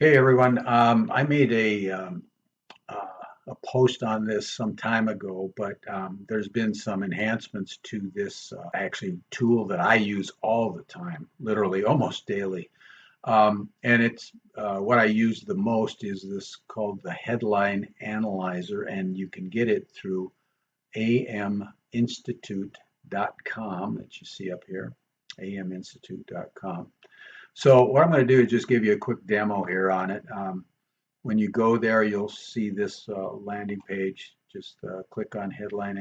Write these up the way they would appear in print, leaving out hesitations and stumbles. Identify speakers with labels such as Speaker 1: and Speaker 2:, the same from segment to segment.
Speaker 1: Hey everyone, I made a post on this some time ago, but there's been some enhancements to this actually tool that I use all the time, literally almost daily. And it's what I use the most is this called the Headline Analyzer, and you can get it through aminstitute.com that you see up here, aminstitute.com. So what I'm going to do is just give you a quick demo here on it. When you go there, you'll see this landing page. Just click on Headline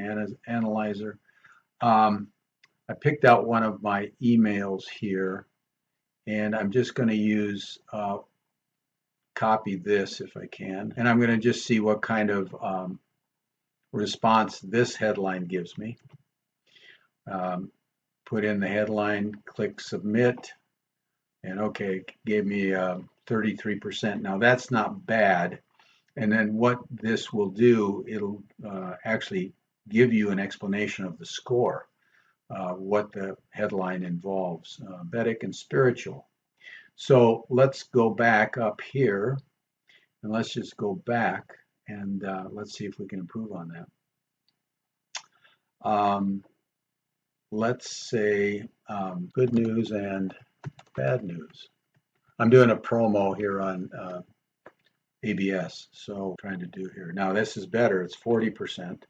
Speaker 1: Analyzer. I picked out one of my emails here, and I'm just going to use copy this if I can, and I'm going to just see what kind of response this headline gives me. Put in the headline, click Submit. And okay, gave me 33%. Now that's not bad. And then what this will do, it'll actually give you an explanation of the score, what the headline involves, Vedic and spiritual. So let's go back up here, and let's just go back, and let's see if we can improve on that. Let's say good news and bad news. I'm doing a promo here on ABS, so trying to do here. Now this is better. It's 40%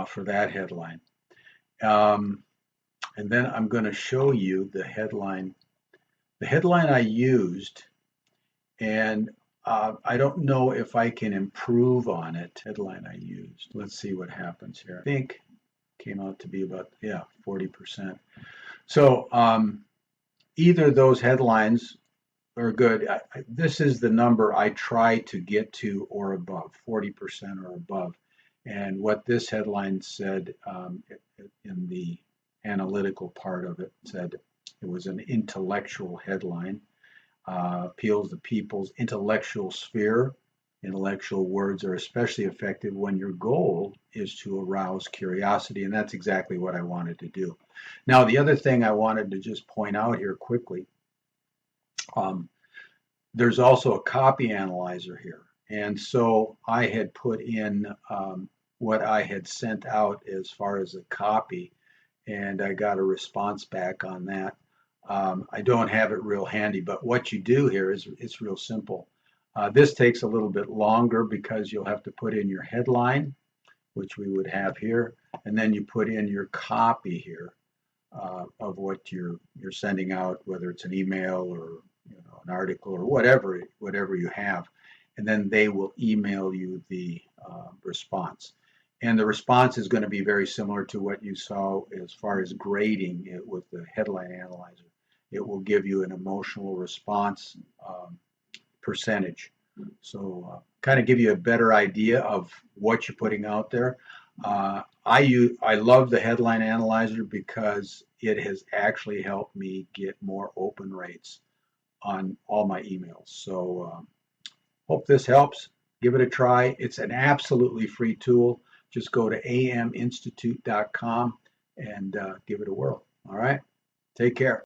Speaker 1: for that headline. And then I'm going to show you the headline. The headline I used, and I don't know if I can improve on it. Headline I used. Let's see what happens here. I think came out to be about 40%. So either of those headlines are good. This is the number I try to get to or above, 40% or above. And what this headline said in the analytical part of it said it was an intellectual headline, appeals to people's intellectual sphere. Intellectual words are especially effective when your goal is to arouse curiosity, and that's exactly what I wanted to do. Now, the other thing I wanted to just point out here quickly, there's also a copy analyzer here. And so I had put in what I had sent out as far as a copy, and I got a response back on that. I don't have it real handy, but what you do here is it's real simple. This takes a little bit longer because you'll have to put in your headline, which we would have here, and then you put in your copy here of what you're sending out, whether it's an email or an article or whatever you have, and then they will email you the response. And the response is going to be very similar to what you saw as far as grading it with the headline analyzer. It will give you an emotional response percentage. So kind of give you a better idea of what you're putting out there. I love the headline analyzer because it has actually helped me get more open rates on all my emails. So hope this helps. Give it a try. It's an absolutely free tool. Just go to aminstitute.com and give it a whirl. All right. Take care.